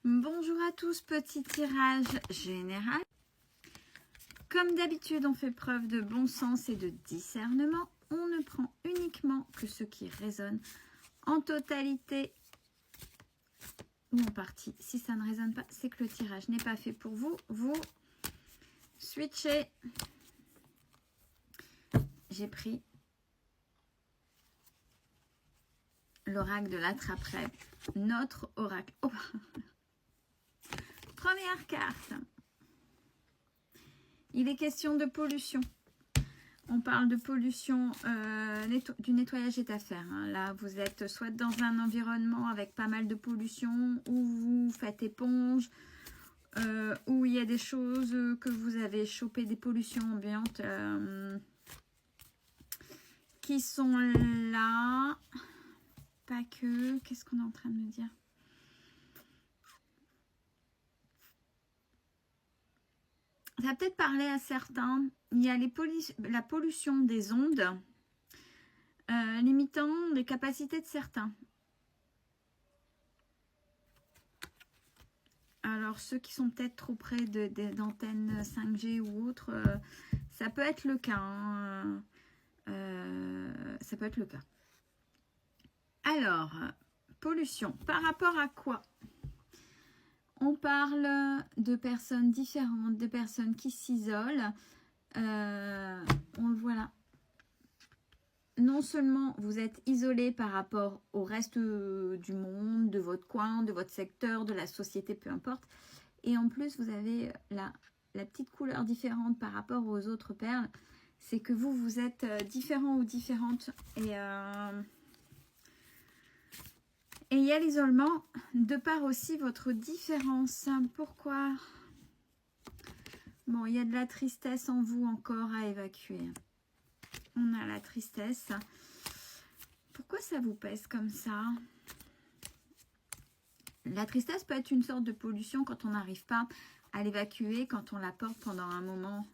Bonjour à tous, petit tirage général. Comme d'habitude, on fait preuve de bon sens et de discernement. On ne prend uniquement que ce qui résonne en totalité ou en partie. Si ça ne résonne pas, c'est que le tirage n'est pas fait pour vous. Vous switchez. J'ai pris l'oracle de l'attrape-rêve, notre oracle. Oh. Première carte. Il est question de pollution. On parle de pollution, du nettoyage est à faire. Hein. Là, vous êtes soit dans un environnement avec pas mal de pollution, où vous faites éponge, où il y a des choses que vous avez chopé, des pollutions ambiantes qui sont là. Pas que. Qu'est-ce qu'on est en train de me dire ? Ça va peut-être parler à certains. Il y a la pollution des ondes, limitant les capacités de certains. Alors, ceux qui sont peut-être trop près d'antennes 5G ou autres, ça peut être le cas. Hein. Ça peut être le cas. Alors, pollution. Par rapport à quoi ? On parle de personnes différentes, de personnes qui s'isolent. On le voit là. Non seulement vous êtes isolé par rapport au reste du monde, de votre coin, de votre secteur, de la société, peu importe. Et en plus, vous avez la petite couleur différente par rapport aux autres perles. C'est que vous êtes différent ou différente. Et il y a l'isolement de par aussi votre différence. Pourquoi ? Bon, il y a de la tristesse en vous encore à évacuer. On a la tristesse. Pourquoi ça vous pèse comme ça ? La tristesse peut être une sorte de pollution quand on n'arrive pas à l'évacuer, quand on la porte pendant un moment.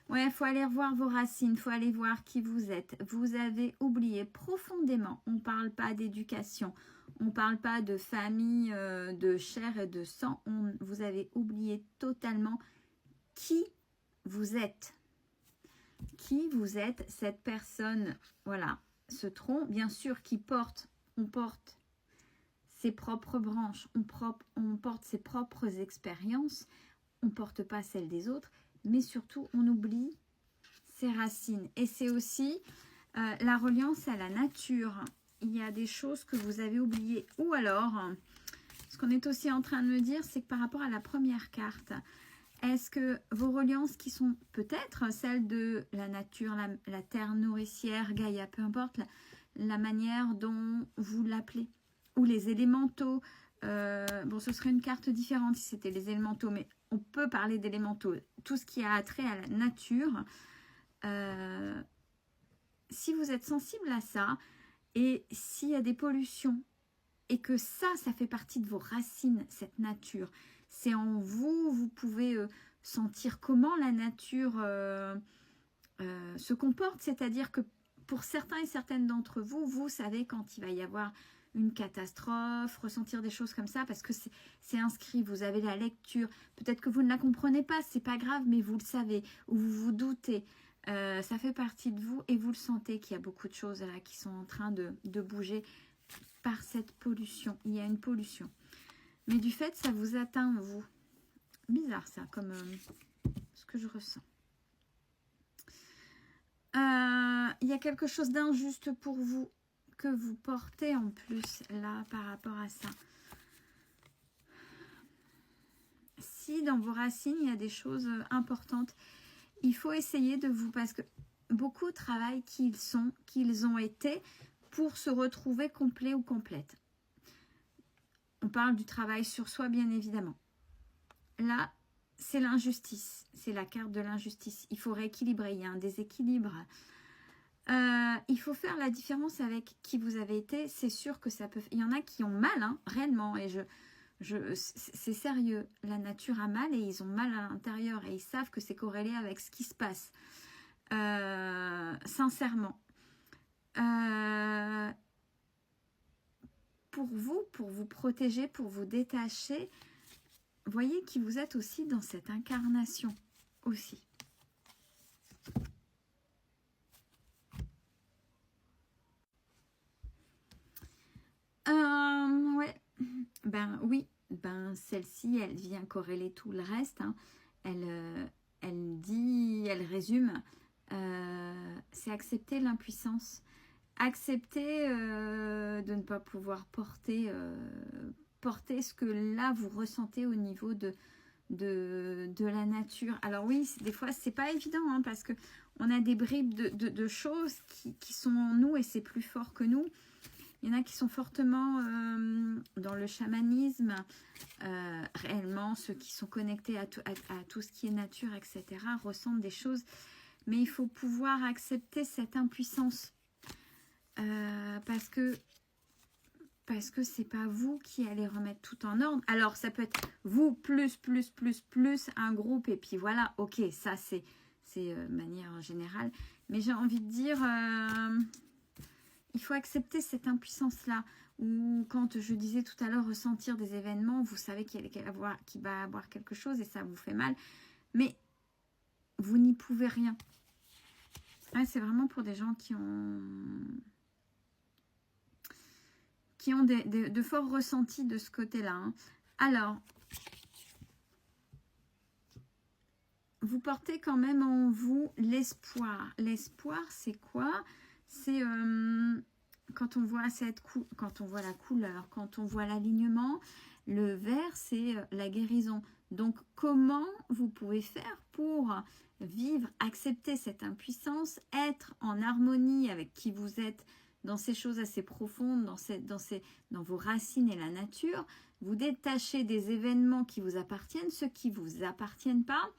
Ouais, il faut aller revoir vos racines, il faut aller voir qui vous êtes. Vous avez oublié profondément, on ne parle pas d'éducation, on ne parle pas de famille, de chair et de sang. Vous avez oublié totalement qui vous êtes. Qui vous êtes, cette personne, voilà, ce tronc, bien sûr, on porte ses propres branches, on porte ses propres expériences, on ne porte pas celles des autres. Mais surtout, on oublie ses racines. Et c'est aussi la reliance à la nature. Il y a des choses que vous avez oubliées. Ou alors, ce qu'on est aussi en train de me dire, c'est que par rapport à la première carte, est-ce que vos reliances qui sont peut-être celles de la nature, la terre nourricière, Gaïa, peu importe, la manière dont vous l'appelez, ou les élémentaux, bon, ce serait une carte différente si c'était les élémentaux, mais on peut parler d'élémentaux. Tout ce qui a trait à la nature, si vous êtes sensible à ça, et s'il y a des pollutions, et que ça fait partie de vos racines, cette nature, c'est en vous, vous pouvez sentir comment la nature se comporte, c'est-à-dire que pour certains et certaines d'entre vous, vous savez quand il va y avoir une catastrophe, ressentir des choses comme ça, parce que c'est inscrit, vous avez la lecture, peut-être que vous ne la comprenez pas, c'est pas grave, mais vous le savez, ou vous vous doutez, ça fait partie de vous, et vous le sentez qu'il y a beaucoup de choses là qui sont en train de bouger par cette pollution. Il y a une pollution. Mais du fait, ça vous atteint, vous. Bizarre ça, comme ce que je ressens. Il y a quelque chose d'injuste pour vous, que vous portez en plus là par rapport à ça. Si dans vos racines il y a des choses importantes, il faut essayer de vous, parce que beaucoup travaillent qu'ils ont été pour se retrouver complet ou complète. On parle du travail sur soi, bien évidemment. Là, c'est l'injustice, c'est la carte de l'injustice. Il faut rééquilibrer, il y a un déséquilibre. Il faut faire la différence avec qui vous avez été. C'est sûr que ça peut... Il y en a qui ont mal, hein, réellement. Et c'est sérieux. La nature a mal et ils ont mal à l'intérieur. Et ils savent que c'est corrélé avec ce qui se passe. Sincèrement. pour vous protéger, pour vous détacher. Voyez qui vous êtes aussi dans cette incarnation aussi. Ouais, ben oui, ben celle-ci, elle vient corréler tout le reste. Hein. Elle dit, elle résume, c'est accepter l'impuissance. Accepter de ne pas pouvoir porter ce que là vous ressentez au niveau de la nature. Alors oui, des fois c'est pas évident hein, parce que on a des bribes de choses qui sont en nous et c'est plus fort que nous. Il y en a qui sont fortement dans le chamanisme, réellement ceux qui sont connectés à tout ce qui est nature, etc. ressentent des choses, mais il faut pouvoir accepter cette impuissance parce que c'est pas vous qui allez remettre tout en ordre. Alors ça peut être vous plus un groupe et puis voilà, ok, ça c'est manière générale, mais j'ai envie de dire il faut accepter cette impuissance là, ou quand je disais tout à l'heure ressentir des événements, vous savez qu'il va avoir quelque chose et ça vous fait mal, mais vous n'y pouvez rien. Ouais, c'est vraiment pour des gens qui ont de forts ressentis de ce côté-là. Hein. Alors, vous portez quand même en vous l'espoir. L'espoir, c'est quoi? C'est quand on voit la couleur, quand on voit l'alignement, le vert, c'est la guérison. Donc, comment vous pouvez faire pour vivre, accepter cette impuissance, être en harmonie avec qui vous êtes, dans ces choses assez profondes, dans vos racines et la nature, vous détachez des événements qui vous appartiennent, ceux qui ne vous appartiennent pas.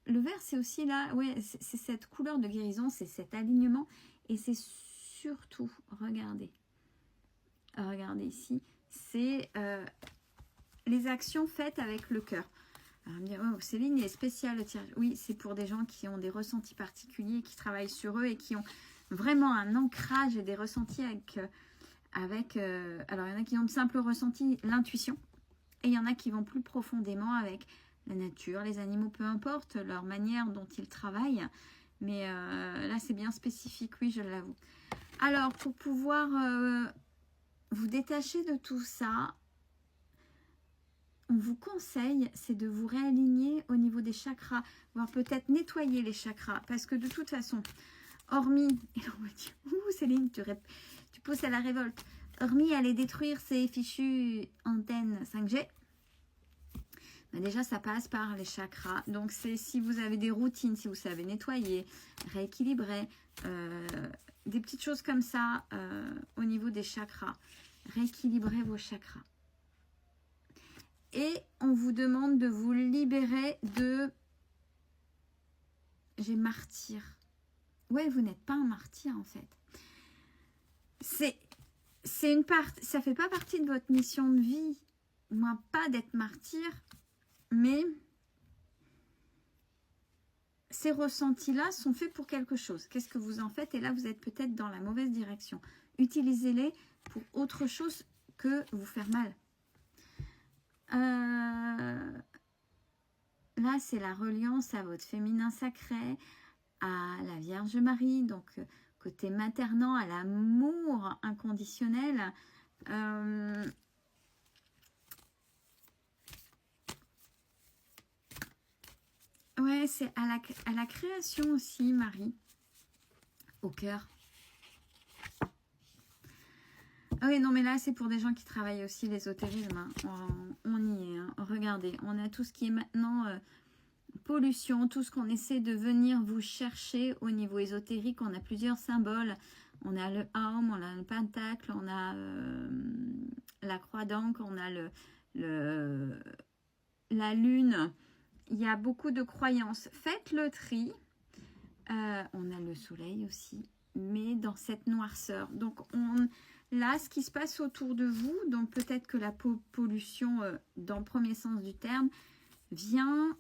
Le vert, c'est aussi là, ouais, c'est cette couleur de guérison, c'est cet alignement, et c'est surtout, regardez ici, c'est les actions faites avec le cœur. Alors, me dire, oh, Céline est spéciale le tirage. Oui, c'est pour des gens qui ont des ressentis particuliers, qui travaillent sur eux et qui ont vraiment un ancrage et des ressentis avec alors il y en a qui ont de simples ressentis, l'intuition, et il y en a qui vont plus profondément avec la nature, les animaux, peu importe leur manière dont ils travaillent, mais là c'est bien spécifique, oui, je l'avoue. Alors pour pouvoir vous détacher de tout ça, on vous conseille, c'est de vous réaligner au niveau des chakras, voire peut-être nettoyer les chakras, parce que de toute façon, hormis, et on va dire, ouh Céline, tu pousses à la révolte, hormis aller détruire ces fichues antennes 5G, ben déjà ça passe par les chakras. Donc c'est si vous avez des routines, si vous savez nettoyer, rééquilibrer, des petites choses comme ça au niveau des chakras, rééquilibrer vos chakras. Et on vous demande de vous libérer de... J'ai martyr. Ouais, vous n'êtes pas un martyr en fait. C'est une partie, ça fait pas partie de votre mission de vie. Moi, pas d'être martyr, mais ces ressentis-là sont faits pour quelque chose. Qu'est-ce que vous en faites? Et là, vous êtes peut-être dans la mauvaise direction. Utilisez-les pour autre chose que vous faire mal. Là, c'est la reliance à votre féminin sacré, à la Vierge Marie, donc côté maternant, à l'amour inconditionnel. Ouais, c'est à la création aussi, Marie, au cœur. Ah oui, non, mais là, c'est pour des gens qui travaillent aussi l'ésotérisme. Hein. On y est. Hein. Regardez, on a tout ce qui est maintenant pollution, tout ce qu'on essaie de venir vous chercher au niveau ésotérique. On a plusieurs symboles. On a le Aum, on a le Pentacle, on a la croix d'encre, on a la lune. Il y a beaucoup de croyances. Faites le tri. On a le soleil aussi, mais dans cette noirceur. Donc, là, ce qui se passe autour de vous, donc peut-être que la pollution, dans le premier sens du terme, vient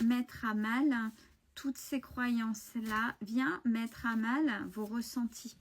mettre à mal toutes ces croyances-là, vient mettre à mal vos ressentis.